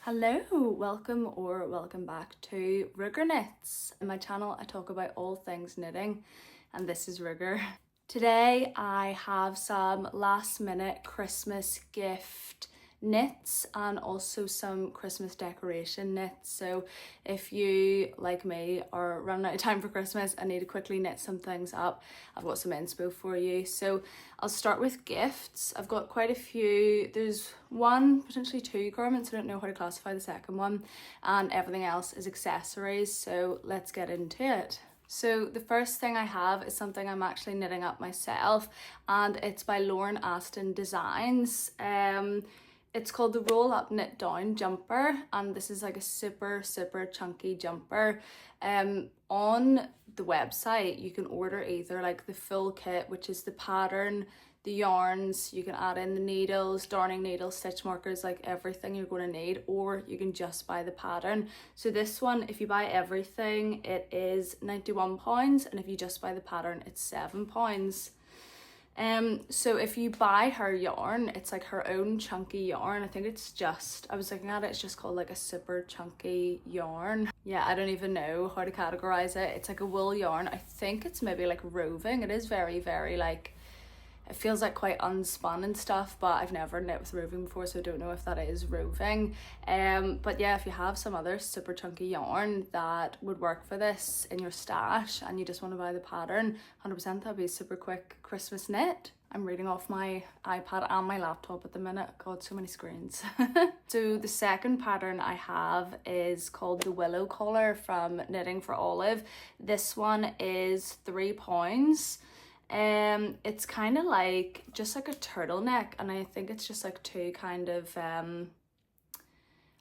Hello, welcome back to Ruger Knits. In my channel, I talk about all things knitting, and this is Ruger. Today, I have some last minute Christmas gift knits and also some Christmas decoration knits. So if you, like me, are running out of time for Christmas and need to quickly knit some things up, I've got some inspo for you. So I'll start with gifts. I've got quite a few. There's one, potentially two garments. I don't know how to classify the second one, and everything else is accessories. So let's get into it. So the first thing I have is something I'm actually knitting up myself, and it's by Lauren Aston Designs. It's called the Roll Up Knit Down Jumper, and this is like a super chunky jumper. On the website you can order either like the full kit, which is the pattern, the yarns, you can add in the needles, darning needles, stitch markers, like everything you're going to need, or you can just buy the pattern. So this one, if you buy everything, it is £91, and if you just buy the pattern, it's £7. So if you buy her yarn, it's like her own chunky yarn. I think it's just, I was looking at it, it's just called like a super chunky yarn. Yeah, I don't even know how to categorize it. It's like a wool yarn. I think it's maybe like roving. It is very like, it feels like quite unspun and stuff, but I've never knit with roving before, so I don't know if that is roving. But yeah, if you have some other super chunky yarn that would work for this in your stash and you just want to buy the pattern, 100% that'd be a super quick Christmas knit. I'm reading off my iPad and my laptop at the minute. God, so many screens. So the second pattern I have is called the Willow Collar from Knitting for Olive. This one is £3. It's kind of like just like a turtleneck, and I think it's just like two kind of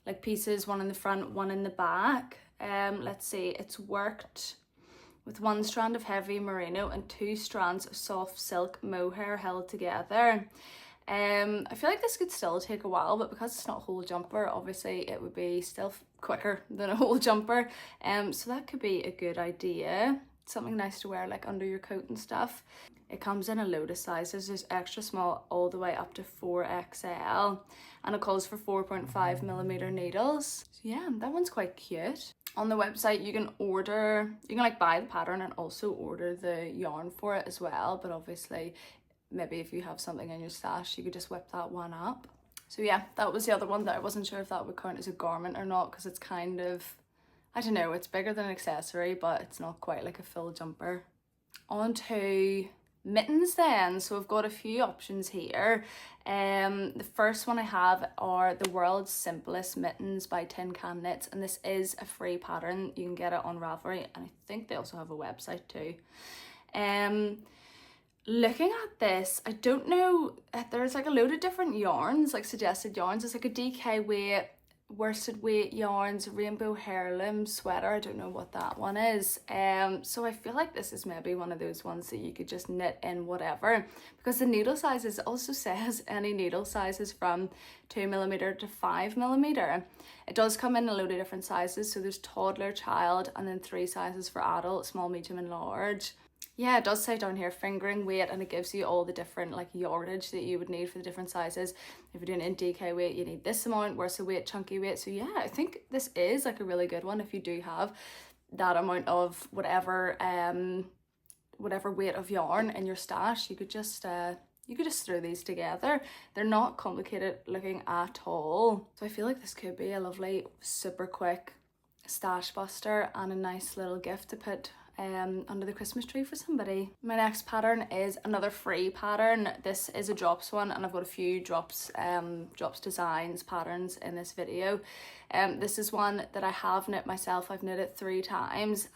like pieces, one in the front, one in the back. Let's see, it's worked with one strand of heavy merino and two strands of soft silk mohair held together. I feel like this could still take a while, but because it's not a whole jumper, obviously it would be still quicker than a whole jumper. So that could be a good idea. Something nice to wear like under your coat and stuff. It comes in a load of sizes. There's extra small all the way up to 4XL, and it calls for 4.5mm needles. So yeah, that one's quite cute. On the website you can like buy the pattern and also order the yarn for it as well, but obviously maybe if you have something in your stash you could just whip that one up. So yeah, that was the other one that I wasn't sure if that would count as a garment or not, because it's kind of, I don't know, it's bigger than an accessory, but it's not quite like a full jumper. On to mittens then. So I've got a few options here. The first one I have are the World's Simplest Mittens by Tin Can Knits, and this is a free pattern. You can get it on Ravelry, and I think they also have a website too. Looking at this, I don't know, there's like a load of different yarns, like suggested yarns. It's like a DK weight, worsted weight yarns, rainbow heirloom sweater. I don't know what that one is. So I feel like this is maybe one of those ones that you could just knit in whatever, because the needle sizes also says any needle sizes from 2mm to 5mm. It does come in a load of different sizes, so there's toddler, child, and then 3 sizes for adult: small, medium and large. Yeah, it does say down here fingering weight, and it gives you all the different like yardage that you would need for the different sizes. If you're doing it in DK weight, you need this amount, worsted weight, chunky weight. So yeah, I think this is like a really good one if you do have that amount of whatever weight of yarn in your stash. You could just throw these together. They're not complicated looking at all. So I feel like this could be a lovely, super quick stash buster and a nice little gift to put under the Christmas tree for somebody. My next pattern is another free pattern. This is a drops one, and I've got a few drops designs patterns in this video. This is one that I have knit myself. I've knit it 3 times.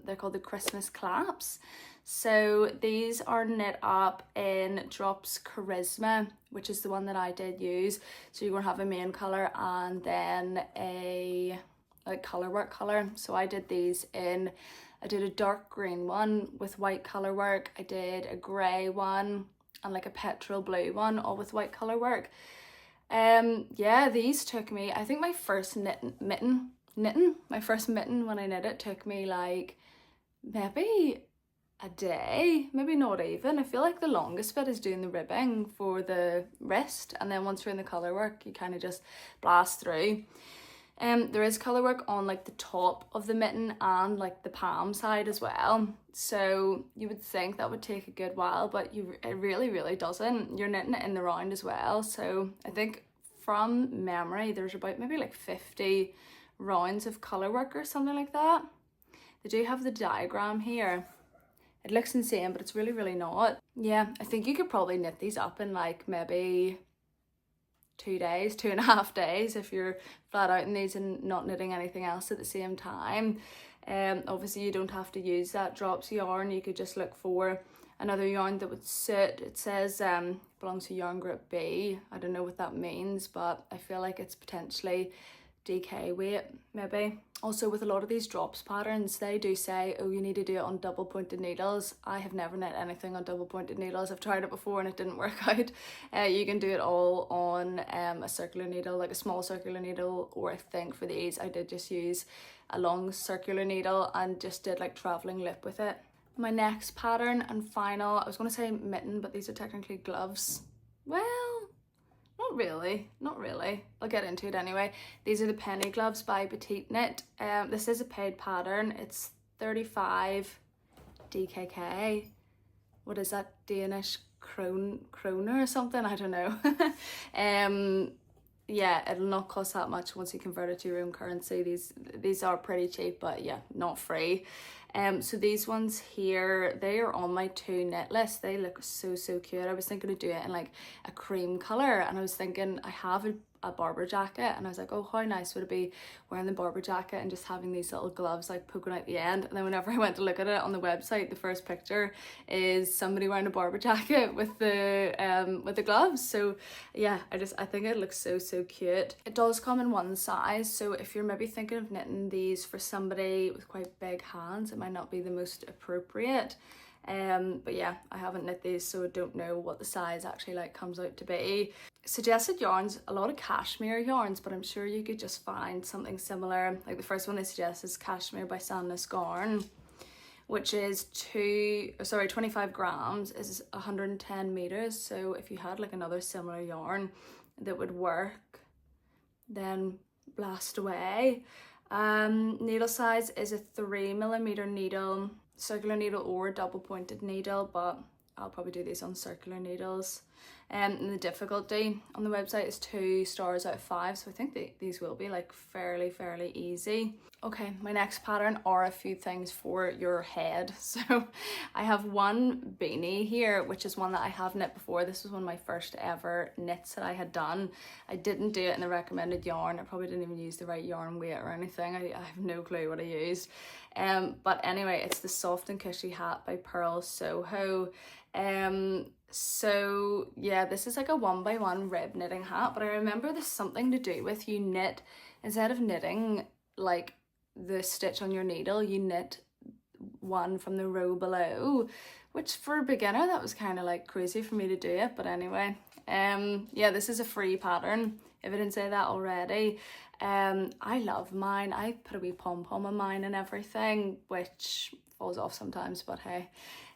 They're called the Christmas Claps. So these are knit up in Drops Charisma, which is the one that I did use. So you're gonna have a main color and then a like color work color. So I did these in, I did a dark green one with white color work, I did a grey one, and like a petrol blue one, all with white color work. Yeah, these took me, I think my first mitten when I knit it took me like maybe a day, maybe not even. I feel like the longest bit is doing the ribbing for the wrist, and then once you're in the color work you kind of just blast through. There is colour work on like the top of the mitten and like the palm side as well. So you would think that would take a good while, but it really doesn't. You're knitting it in the round as well. So I think from memory, there's about maybe like 50 rounds of colour work or something like that. They do have the diagram here. It looks insane, but it's really not. Yeah, I think you could probably knit these up in like maybe 2 days, 2.5 days if you're flat out in these and not knitting anything else at the same time. Obviously you don't have to use that drops yarn. You could just look for another yarn that would suit. It says belongs to yarn group B. I don't know what that means, but I feel like it's potentially DK weight maybe. Also with a lot of these drops patterns, they do say, oh, you need to do it on double pointed needles. I have never knit anything on double pointed needles. I've tried it before and it didn't work out. You can do it all on a circular needle, like a small circular needle, or I think for these I did just use a long circular needle and just did like traveling lip with it. My next pattern and final, I was going to say mitten, but these are technically gloves. Well, not really. I'll get into it anyway. These are the penny gloves by Petite Knit. This is a paid pattern. It's 35 DKK. What is that? Danish kroner or something? I don't know. Yeah, it'll not cost that much once you convert it to your own currency. These are pretty cheap, but yeah, not free. So these ones here, they are on my to knit list. They look so cute. I was thinking of doing it in like a cream color, and I was thinking I have a Barber jacket, and I was like, oh, how nice would it be wearing the Barber jacket and just having these little gloves like poking out the end. And then whenever I went to look at it on the website, the first picture is somebody wearing a Barber jacket with the gloves. So yeah, I think it looks so cute. It does come in one size, so if you're maybe thinking of knitting these for somebody with quite big hands, it might not be the most appropriate. But yeah, I haven't knit these, so I don't know what the size actually like comes out to be. Suggested yarns, a lot of cashmere yarns, but I'm sure you could just find something similar. Like the first one they suggest is Cashmere by Sandnes Garn, which is 25 grams is 110 meters. So if you had like another similar yarn that would work, then blast away. Needle size is a 3mm needle, circular needle or double pointed needle, but I'll probably do these on circular needles. And the difficulty on the website is 2 stars out of 5, so I think these will be like fairly easy. Okay, my next pattern are a few things for your head. So I have one beanie here, which is one that I have knit before. This was one of my first ever knits that I had done. I didn't do it in the recommended yarn. I probably didn't even use the right yarn weight or anything. I have no clue what I used. But anyway, it's the Soft and Cushy Hat by Pearl Soho. So yeah, this is like a 1x1 rib knitting hat, but I remember there's something to do with you knit, instead of knitting like the stitch on your needle, you knit one from the row below, which for a beginner that was kind of like crazy for me to do it, but anyway. Yeah, this is a free pattern if I didn't say that already. I love mine. I put a wee pom-pom on mine and everything, which falls off sometimes, but hey.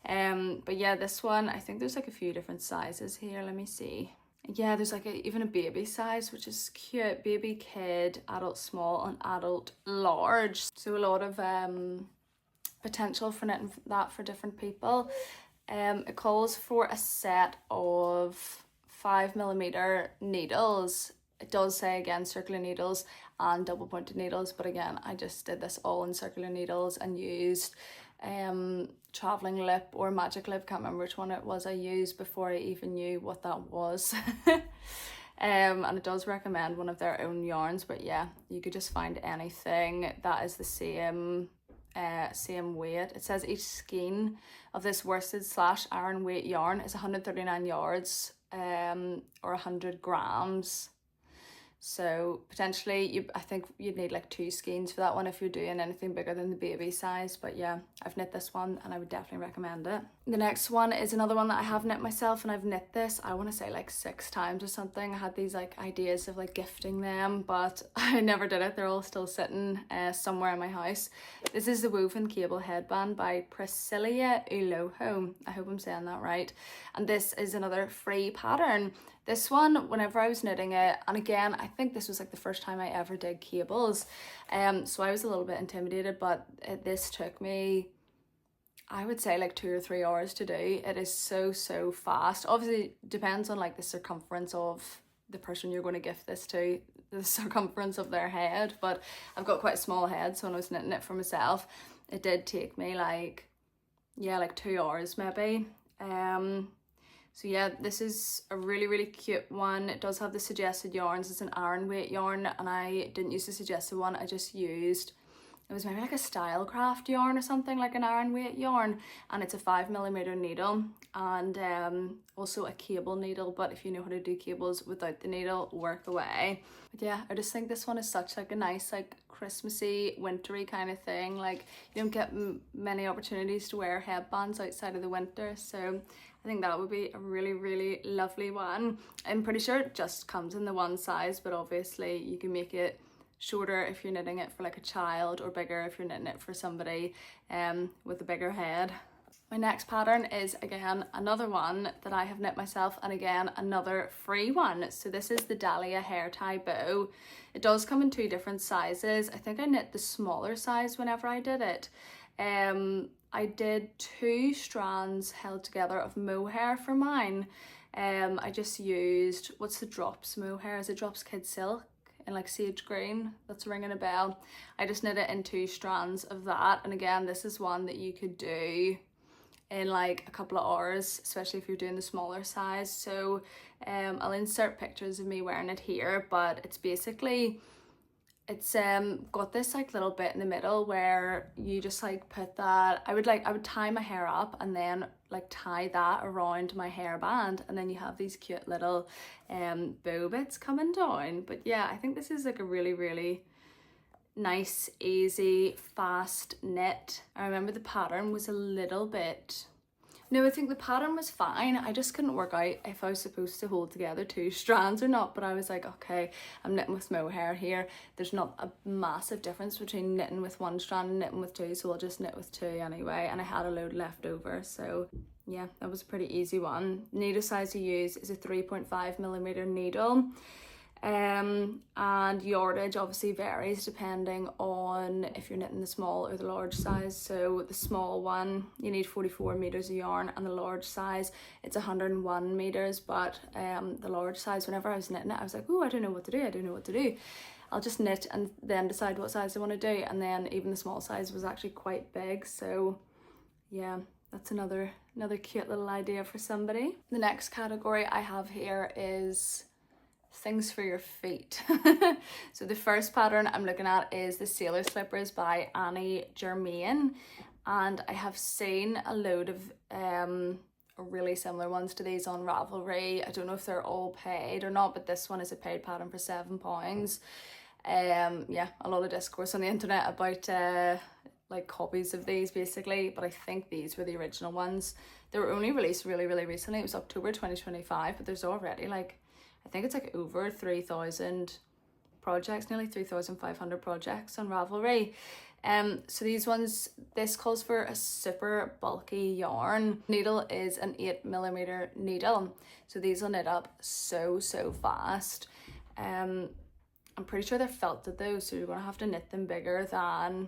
But yeah, this one, I think there's like a few different sizes here. Let me see. Yeah, there's like even a baby size, which is cute. Baby, kid, adult small, and adult large. So a lot of potential for knitting that for different people. It calls for a set of 5mm needles. It does say again circular needles and double pointed needles, but again I just did this all in circular needles and used traveling lip or magic lip, can't remember which one it was I used before I even knew what that was. And it does recommend one of their own yarns, but yeah, you could just find anything that is the same weight. It says each skein of this worsted / iron weight yarn is 139 yards or 100 grams. So potentially I think you'd need like 2 skeins for that one if you're doing anything bigger than the baby size. But yeah, I've knit this one and I would definitely recommend it. The next one is another one that I have knit myself, and I've knit this, I want to say like 6 times or something. I had these like ideas of like gifting them, but I never did it. They're all still sitting somewhere in my house. This is the Woven Cable Headband by Priscilla Uloho. I hope I'm saying that right. And this is another free pattern. This one, whenever I was knitting it, and again, I think this was like the first time I ever did cables, so I was a little bit intimidated, but this took me, I would say, like 2 or 3 hours to do. It is so fast. Obviously depends on like the circumference of the person you're going to gift this to, the circumference of their head, but I've got quite a small head, so when I was knitting it for myself, it did take me like, yeah, like 2 hours maybe. So yeah, this is a really cute one. It does have the suggested yarns. It's an Aran weight yarn, and I didn't use the suggested one. I just used, it was maybe like a Stylecraft yarn or something, like an Aran weight yarn, and it's a 5mm needle, and also a cable needle, but if you know how to do cables without the needle, work away. But yeah, I just think this one is such like a nice, like Christmassy, wintry kind of thing. Like you don't get many opportunities to wear headbands outside of the winter, so I think that would be a really lovely one. I'm pretty sure it just comes in the one size, but obviously you can make it shorter if you're knitting it for like a child, or bigger if you're knitting it for somebody with a bigger head. My next pattern is again another one that I have knit myself, and again another free one. So this is the Dahlia hair tie bow. It does come in 2 different sizes. I think I knit the smaller size whenever I did it. I did 2 strands held together of mohair for mine. I just used, what's the Drops mohair? Is it Drops Kid Silk in like sage green? That's ringing a bell. I just knit it in 2 strands of that, and again this is one that you could do in like a couple of hours, especially if you're doing the smaller size. So I'll insert pictures of me wearing it here, but it's basically, it's got this like little bit in the middle where you just like put that, I would tie my hair up and then like tie that around my hairband, and then you have these cute little bow bits coming down. But yeah, I think this is like a really nice, easy, fast knit. I remember the pattern was a little bit, no, I think the pattern was fine. I just couldn't work out if I was supposed to hold together 2 strands or not, but I was like, okay, I'm knitting with mohair here. There's not a massive difference between knitting with 1 strand and knitting with 2, so I'll just knit with 2 anyway, and I had a load left over, so yeah, that was a pretty easy one. Needle size to use is a 3.5mm needle. And yardage obviously varies depending on if you're knitting the small or the large size. So the small one, you need 44 meters of yarn, and the large size, it's 101 meters. But the large size, whenever I was knitting it, I was like, oh, I don't know what to do. I'll just knit and then decide what size I want to do. And then even the small size was actually quite big, so yeah, that's another cute little idea for somebody. The next category I have here is things for your feet. So the first pattern I'm looking at is the Sailor Slippers by Annie Germain, and I have seen a load of really similar ones to these on Ravelry. I don't know if they're all paid or not, but this one is a paid pattern for £7. Yeah, a lot of discourse on the internet about like copies of these basically, but I think these were the original ones. They were only released really recently. It was October 2025, but there's already like, I think it's like over 3,000 projects, nearly 3,500 projects on Ravelry. So these ones, this calls for a super bulky yarn. Needle is an 8mm needle, so these will knit up so fast. I'm pretty sure they're felted though, so you're gonna have to knit them bigger than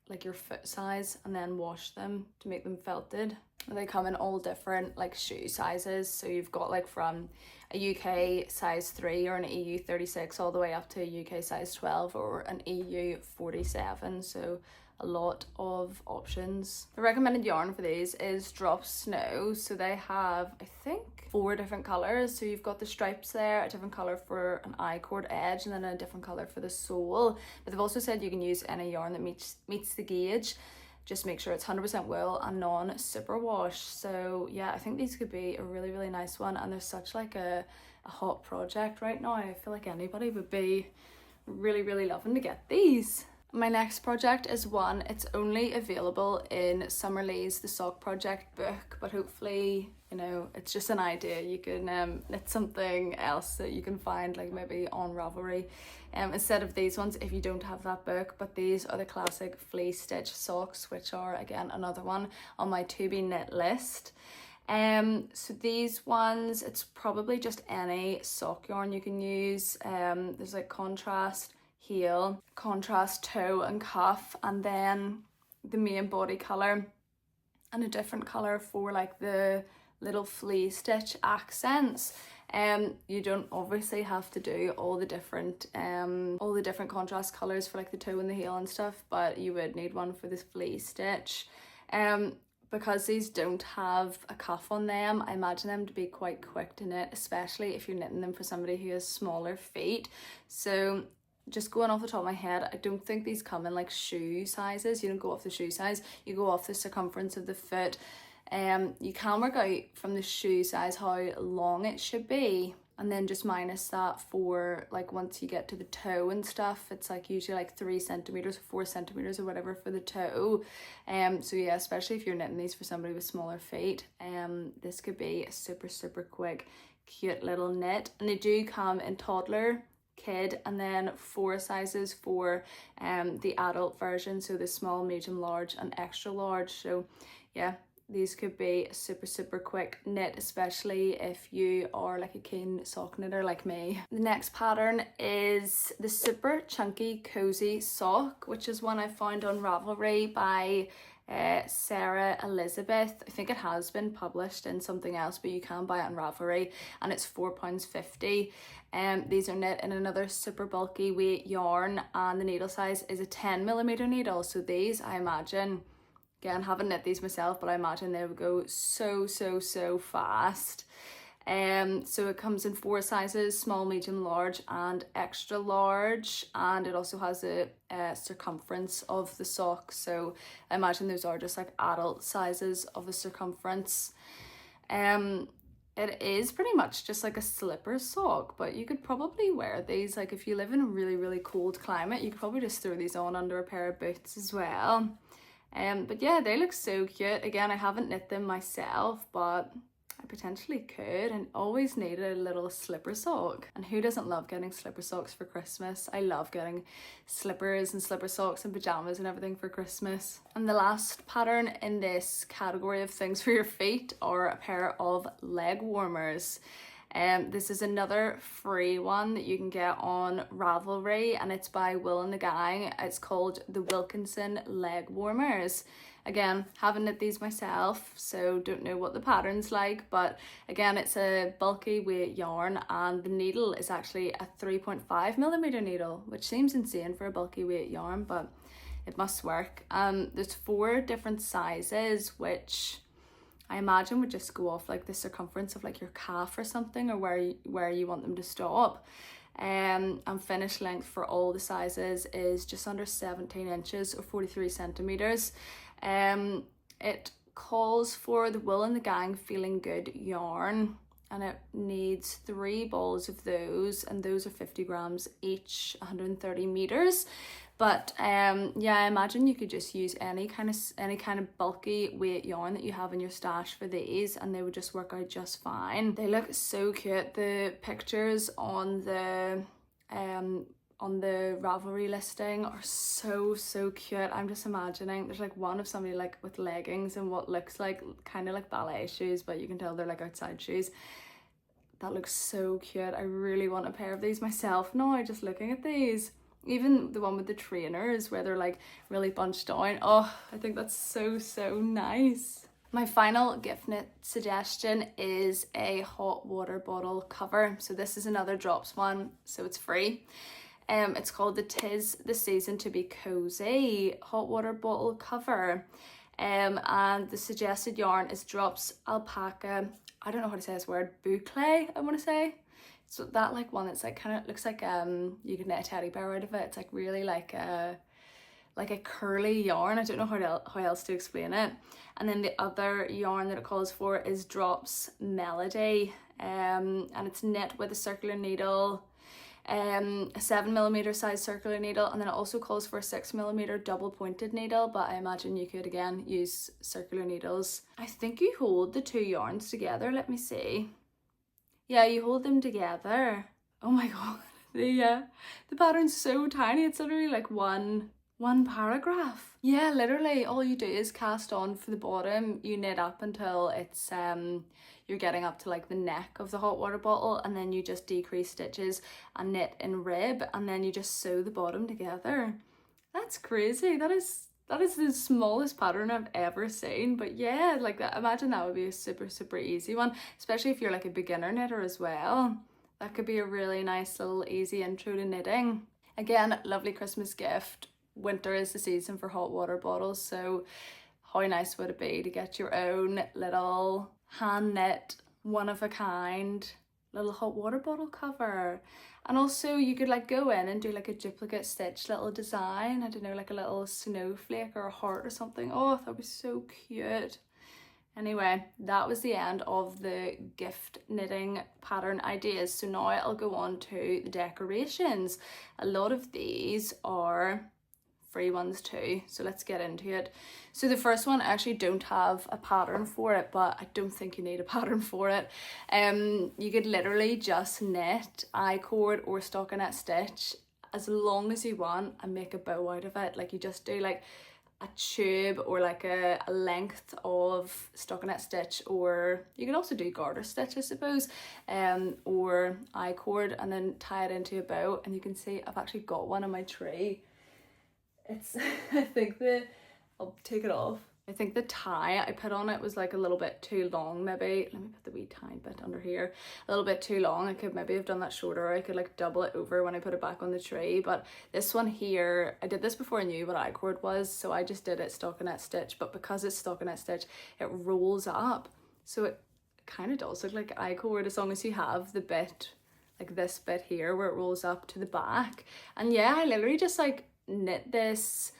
like your foot size and then wash them to make them felted. They come in all different like shoe sizes, so you've got like from a UK size 3 or an EU 36 all the way up to a UK size 12 or an EU 47, so a lot of options. The recommended yarn for these is Drop Snow. So they have, I think, 4 different colours. So you've got the stripes there, a different colour for an I-cord edge, and then a different colour for the sole. But they've also said you can use any yarn that meets the gauge. Just make sure it's 100% wool and non-superwash. So yeah, I think these could be a really nice one, and they're such like a hot project right now. I feel like anybody would be really loving to get these. My next project is one, it's only available in Summerlee's The Sock Project book, but hopefully, you know, it's just an idea. You can knit something else that you can find like maybe on Ravelry instead of these ones if you don't have that book. But these are the classic fleece stitch socks, which are again another one on my to be knit list. So these ones, it's probably just any sock yarn you can use. There's like contrast heel, contrast toe and cuff, and then the main body colour and a different colour for like the little flea stitch accents. You don't obviously have to do all the different contrast colours for like the toe and the heel and stuff, but you would need one for this flea stitch. Because these don't have a cuff on them, I imagine them to be quite quick to knit, especially if you're knitting them for somebody who has smaller feet. So just going off the top of my head, I don't think these come in like shoe sizes. You don't go off the shoe size, you go off the circumference of the foot. You can work out from the shoe size how long it should be, and then just minus that for like once you get to the toe and stuff, it's like usually like 3 centimeters or 4 centimeters or whatever for the toe. So yeah, especially if you're knitting these for somebody with smaller feet, this could be a super quick cute little knit. And they do come in toddler, kid, and then 4 sizes for the adult version, so the small, medium, large and extra large. So yeah, these could be a super quick knit, especially if you are like a keen sock knitter like me. The next pattern is the super chunky cozy sock, which is one I found on Ravelry by Sarah Elizabeth. I think it has been published in something else, but you can buy it on Ravelry, and it's £4.50. These are knit in another super bulky weight yarn, and the needle size is a 10mm needle. So these, I imagine, again, haven't knit these myself, but I imagine they would go so fast. So it comes in 4 sizes: small, medium, large and extra large, and it also has a circumference of the sock, so I imagine those are just like adult sizes of the circumference. It is pretty much just like a slipper sock, but you could probably wear these, like if you live in a really cold climate, you could probably just throw these on under a pair of boots as well. But yeah, they look so cute. Again, I haven't knit them myself, but I potentially could, and always need a little slipper sock. And who doesn't love getting slipper socks for Christmas? I love getting slippers and slipper socks and pajamas and everything for Christmas. And the last pattern in this category of things for your feet are a pair of leg warmers. This is another free one that you can get on Ravelry, and it's by Will and the Gang. It's called the Wilkinson leg warmers. Again, haven't knit these myself, so don't know what the pattern's like, but again, it's a bulky weight yarn, and the needle is actually a 3.5mm needle, which seems insane for a bulky weight yarn, but it must work. There's 4 different sizes, which I imagine would just go off like the circumference of like your calf or something, or where you want them to stop. And finish length for all the sizes is just under 17 inches or 43 centimeters. It calls for the Will and the Gang Feeling Good yarn, and it needs 3 balls of those, and those are 50 grams each, 130 meters. But yeah, I imagine you could just use any kind of bulky weight yarn that you have in your stash for these, and they would just work out just fine. They look so cute. The pictures on the Ravelry listing are so cute. I'm just imagining there's like one of somebody like with leggings and what looks like kind of like ballet shoes, but you can tell they're like outside shoes. That looks so cute. I really want a pair of these myself now, just looking at these. Even the one with the trainers where they're like really bunched down. Oh, I think that's so nice. My final gift knit suggestion is a hot water bottle cover. So this is another Drops one, so it's free. It's called the 'Tis the Season to Be Cozy hot water bottle cover. And the suggested yarn is Drops alpaca, I don't know how to say this word, boucle, I want to say. So that like one that's like kind of looks like you can knit a teddy bear out of it. It's like really like a curly yarn. I don't know how else to explain it. And then the other yarn that it calls for is Drops Melody, and it's knit with a circular needle, a 7mm size circular needle, and then it also calls for a 6mm double pointed needle, but I imagine you could again use circular needles. I think you hold the 2 yarns together. Let me see. Yeah, you hold them together. Oh my god, the pattern's so tiny. It's literally like one one paragraph. Yeah, literally all you do is cast on for the bottom, you knit up until it's you're getting up to like the neck of the hot water bottle, and then you just decrease stitches and knit in rib, and then you just sew the bottom together. That's crazy. That is the smallest pattern I've ever seen. But yeah, like that, imagine that would be a super easy one, especially if you're like a beginner knitter as well. That could be a really nice little easy intro to knitting. Again, lovely Christmas gift. Winter is the season for hot water bottles, so how nice would it be to get your own little hand knit, one of a kind little hot water bottle cover. And also you could like go in and do like a duplicate stitch little design, I don't know, like a little snowflake or a heart or something. Oh, that would be so cute. Anyway, that was the end of the gift knitting pattern ideas. So now I'll go on to the decorations. A lot of these are free ones too, so let's get into it. So the first one, I actually don't have a pattern for it, but I don't think you need a pattern for it. You could literally just knit I-cord or stockinette stitch as long as you want and make a bow out of it. Like you just do like a tube or like a length of stockinette stitch, or you can also do garter stitch, I suppose, or I-cord, and then tie it into a bow. And you can see I've actually got one on my tree. It's I think I'll take it off. I think the tie I put on it was like a little bit too long, maybe. Let me put the wee tiny bit under here. A little bit too long. I could maybe have done that shorter. I could like double it over when I put it back on the tree. But this one here, I did this before I knew what I-cord was, so I just did it stockinette stitch. But because it's stockinette stitch, it rolls up. So it kind of does look like I-cord as long as you have the bit, like this bit here where it rolls up to the back. And yeah, I literally just like knit this,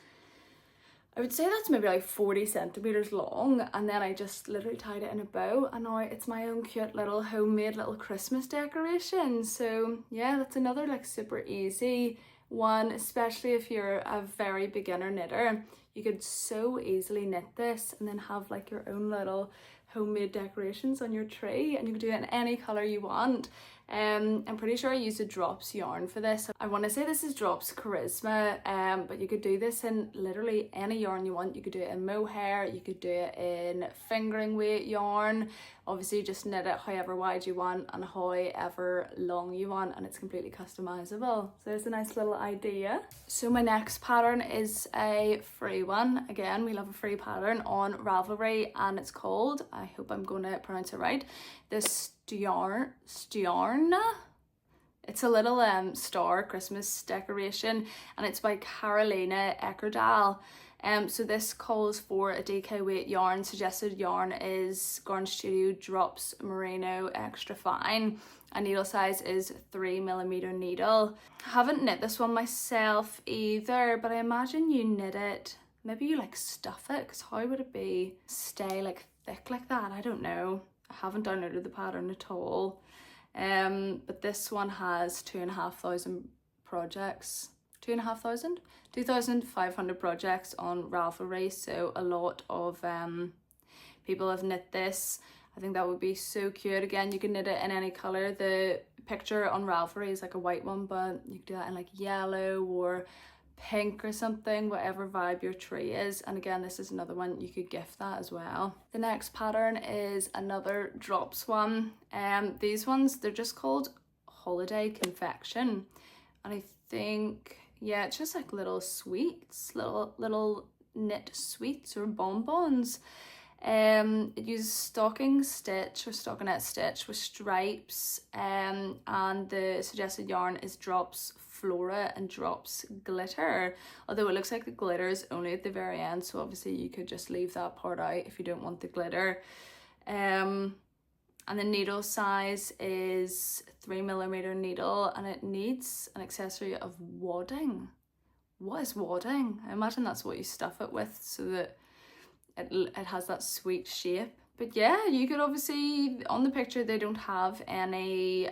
I would say that's maybe like 40 centimeters long, and then I just literally tied it in a bow, and now it's my own cute little homemade little Christmas decoration. So yeah, that's another like super easy one, especially if you're a very beginner knitter. You could so easily knit this and then have like your own little homemade decorations on your tree, and you can do it in any color you want. I'm pretty sure I used a Drops yarn for this. I want to say this is Drops Charisma, but you could do this in literally any yarn you want. You could do it in mohair, you could do it in fingering weight yarn. Obviously just knit it however wide you want and however long you want, and it's completely customizable. So there's a nice little idea. So my next pattern is a free one. Again, we love a free pattern on Ravelry, and it's called, I hope I'm going to pronounce it right, the Stjarna. It's a little star Christmas decoration, and it's by Carolina Eckerdal. So this calls for a DK weight yarn. Suggested yarn is Garn Studio Drops Merino Extra Fine. A needle size is 3mm needle. I haven't knit this one myself either, but I imagine you knit it, maybe you like stuff it, because how would it be stay like thick like that? I don't know. I haven't downloaded the pattern at all. But this one has 2,500 projects. 2,500 projects on Ravelry, so a lot of people have knit this. I think that would be so cute. Again, you can knit it in any color. The picture on Ravelry is like a white one, but you can do that in like yellow or pink or something, whatever vibe your tree is. And again, this is another one you could gift that as well. The next pattern is another Drops one. These ones, they're just called Holiday Confection, and I think, yeah, it's just like little sweets, little knit sweets or bonbons. It uses stocking stitch or stockinette stitch with stripes, and the suggested yarn is Drops Flora and Drops Glitter, although it looks like the glitter is only at the very end, so obviously you could just leave that part out if you don't want the glitter. And the needle size is 3mm needle, and it needs an accessory of wadding. What is wadding? I imagine that's what you stuff it with so that it has that sweet shape. But yeah, you could obviously, on the picture they don't have any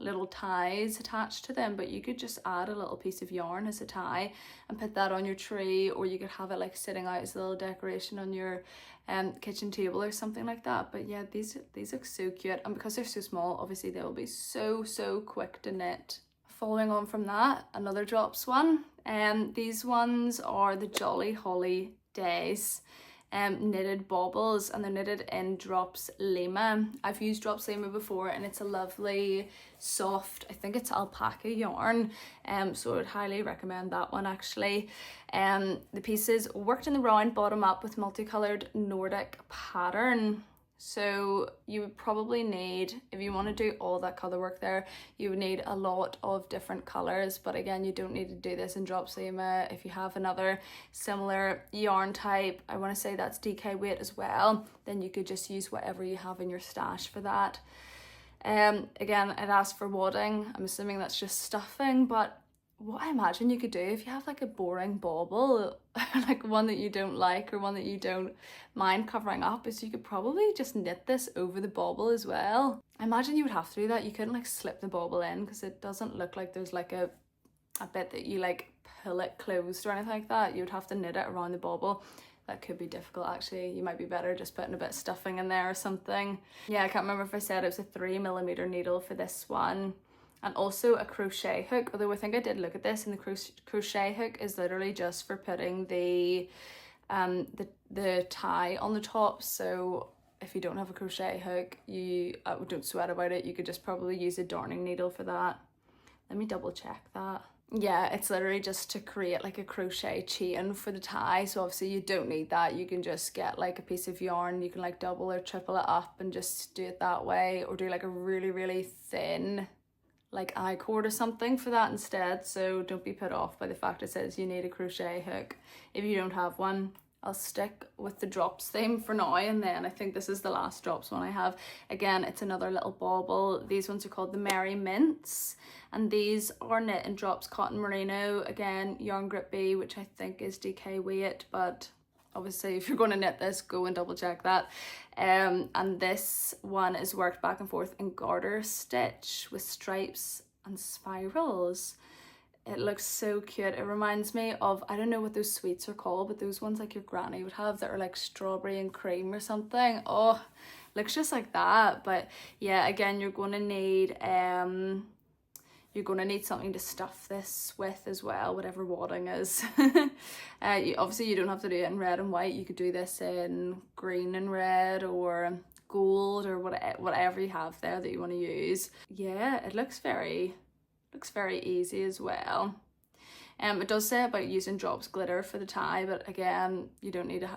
little ties attached to them, but you could just add a little piece of yarn as a tie and put that on your tree, or you could have it like sitting out as a little decoration on your kitchen table or something like that. But yeah, these look so cute, and because they're so small, obviously they will be so quick to knit. Following on from that, another Drops one. These ones are the Jolly Holly Days knitted baubles, and they're knitted in Drops Lima. I've used Drops Lima before, and it's a lovely soft, I think it's alpaca yarn, so I would highly recommend that one actually. The pieces worked in the round bottom up with multicolored Nordic pattern. So you would probably need, if you want to do all that color work there, you would need a lot of different colors, but again, you don't need to do this in Drops Lima. If you have another similar yarn type, I want to say that's DK weight as well, then you could just use whatever you have in your stash for that. Again, it asks for wadding. I'm assuming that's just stuffing, but what I imagine you could do if you have like a boring bauble, like one that you don't like or one that you don't mind covering up, is you could probably just knit this over the bauble as well. I imagine you would have to do that. You couldn't like slip the bauble in because it doesn't look like there's like a bit that you like pull it closed or anything like that. You would have to knit it around the bauble. That could be difficult actually. You might be better just putting a bit of stuffing in there or something. Yeah, I can't remember if I said it was a 3mm needle for this one. And also a crochet hook, although I think I did look at this, and the crochet hook is literally just for putting the tie on the top. So if you don't have a crochet hook, you don't sweat about it. You could just probably use a darning needle for that. Let me double check that. Yeah, it's literally just to create like a crochet chain for the tie. So obviously you don't need that. You can just get like a piece of yarn. You can like double or triple it up and just do it that way, or do like a really, really thin like I-cord or something for that instead. So don't be put off by the fact it says you need a crochet hook if you don't have one. I'll stick with the Drops theme for now, and then I think this is the last Drops one I have. Again, it's another little bauble. These ones are called the Merry Mints, and these are knit in Drops Cotton Merino. Again, Yarn Grip B, which I think is DK weight, but obviously if you're going to knit this, go and double check that. And this one is worked back and forth in garter stitch with stripes and spirals. It looks so cute. It reminds me of, I don't know what those sweets are called, but those ones like your granny would have that are like strawberry and cream or something. Oh, looks just like that. But yeah, again, you're going to need something to stuff this with as well, whatever wadding is. Obviously you don't have to do it in red and white. You could do this in green and red or gold or whatever you have there that you want to use. Yeah, it looks very easy as well. It does say about using Drops glitter for the tie, but again, you don't need to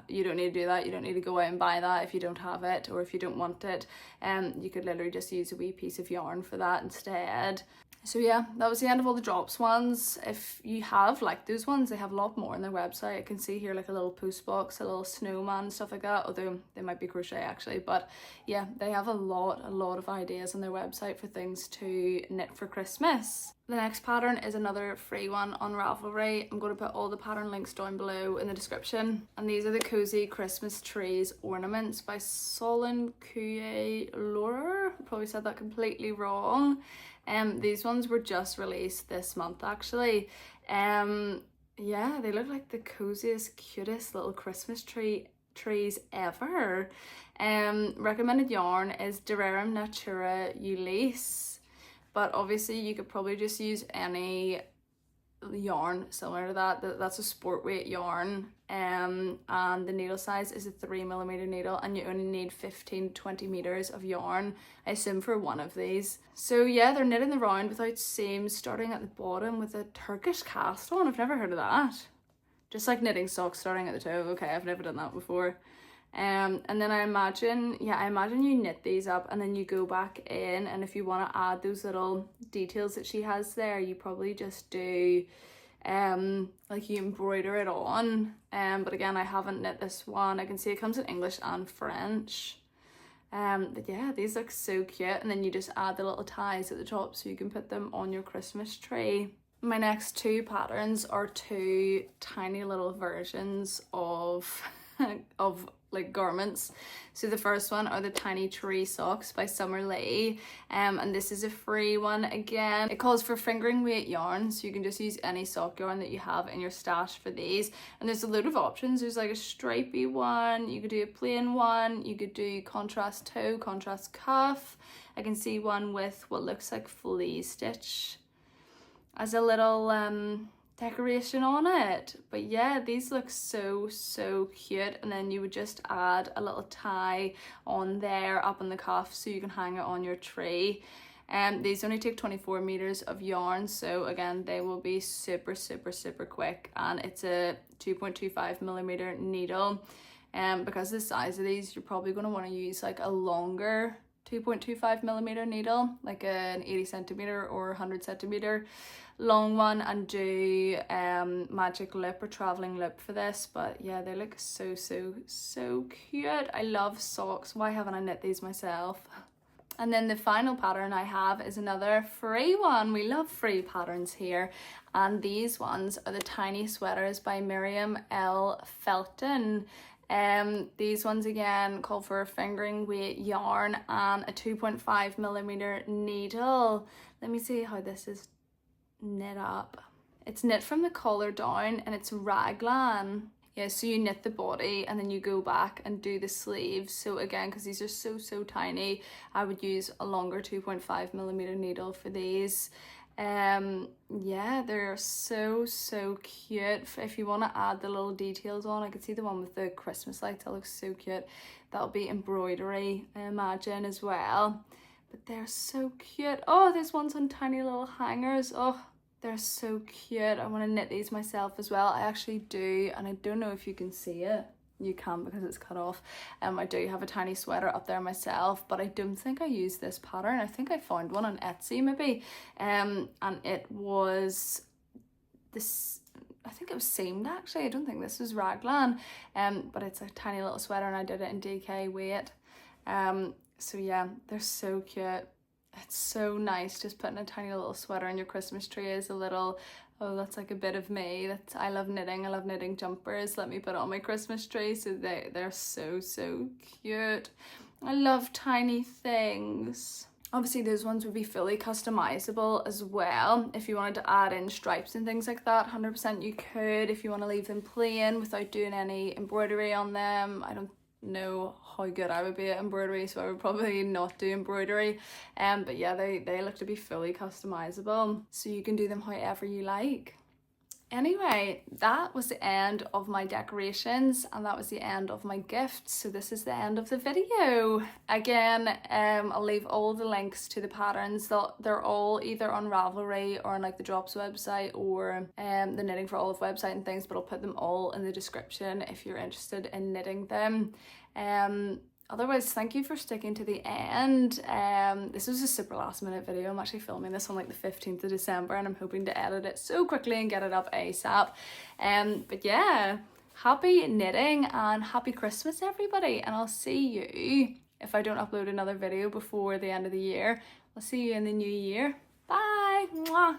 do that. You don't need to go out and buy that if you don't have it or if you don't want it. You could literally just use a wee piece of yarn for that instead. So yeah, that was the end of all the Drops ones. If you have like those ones, they have a lot more on their website. I can see here like a little post box, a little snowman, stuff like that, although they might be crochet actually. But yeah, they have a lot of ideas on their website for things to knit for Christmas. The next pattern is another free one on Ravelry. I'm going to put all the pattern links down below in the description. And these are the Cozy Christmas Trees Ornaments by Solon Coué Laura. Probably said that completely wrong. These ones were just released this month actually. Yeah, they look like the coziest, cutest little Christmas trees ever. Recommended yarn is Durarum Natura Ulisse, but obviously you could probably just use any yarn similar to that. That's a sport weight yarn, and the needle size is a 3mm needle, and you only need 15 to 20 meters of yarn, I assume, for one of these. So yeah, they're knit in the round without seams, starting at the bottom with a Turkish cast on. I've never heard of that. Just like knitting socks starting at the toe. Okay, I've never done that before. And then I imagine you knit these up and then you go back in, and if you want to add those little details that she has there, you probably just do like you embroider it on. But again, I haven't knit this one. I can see it comes in English and French. But yeah, these look so cute, and then you just add the little ties at the top so you can put them on your Christmas tree. My next two patterns are two tiny little versions of like garments. So the first one are the Tiny Tree Socks by Summer Lee, and this is a free one. Again, it calls for fingering weight yarn, so you can just use any sock yarn that you have in your stash for these. And there's a load of options. There's like a stripy one, you could do a plain one, you could do contrast toe, contrast cuff. I can see one with what looks like flea stitch as a little decoration on it. But yeah, these look so cute. And then you would just add a little tie on there up in the cuff so you can hang it on your tree. These only take 24 meters of yarn, so again they will be super quick, and it's a 2.25 millimeter needle. Because of the size of these, you're probably going to want to use like a longer 2.25 millimeter needle, like an 80 centimeter or 100 centimeter long one, and do magic loop or traveling loop for this. But yeah, they look so cute. I love socks. Why haven't I knit these myself? And then the final pattern I have is another free one. We love free patterns here. And these ones are the Tiny Sweaters by Miriam L. Felton. These ones again call for a fingering weight yarn and a 2.5 millimeter needle. Let me see how this is knit up. It's knit from the collar down, and it's raglan. Yeah, so you knit the body and then you go back and do the sleeves. So again, because these are so tiny, I would use a longer 2.5 millimeter needle for these. Yeah, they're so cute. If you want to add the little details on, I could see the one with the Christmas lights. That looks so cute. That'll be embroidery, I imagine, as well. But they're so cute. Oh, there's ones on tiny little hangers. Oh, they're so cute. I want to knit these myself as well. I actually do, and I don't know if you can see it. You can because it's cut off. I do have a tiny sweater up there myself, but I don't think I used this pattern. I think I found one on Etsy maybe, and it was this, I think it was seamed actually. I don't think this was raglan, but it's a tiny little sweater, and I did it in DK weight. So yeah, they're so cute. It's so nice just putting a tiny little sweater on your Christmas tree as a little, oh, that's like a bit of me. I love knitting. I love knitting jumpers. Let me put it on my Christmas tree. So they're so cute. I love tiny things. Obviously those ones would be fully customizable as well. If you wanted to add in stripes and things like that, 100% you could. If you want to leave them plain without doing any embroidery on them, I don't know how good I would be at embroidery, so I would probably not do embroidery, but yeah, they look to be fully customizable, so you can do them however you like. Anyway, that was the end of my decorations, and that was the end of my gifts. So this is the end of the video. Again, I'll leave all the links to the patterns. They're all either on Ravelry or on like the Drops website or the Knitting for Olive website and things, but I'll put them all in the description if you're interested in knitting them. Otherwise, thank you for sticking to the end. This was a super last minute video. I'm actually filming this on like the 15th of December, and I'm hoping to edit it so quickly and get it up ASAP. But yeah, happy knitting and happy Christmas everybody, and I'll see you, if I don't upload another video before the end of the year, I'll see you in the new year. Bye! Mwah.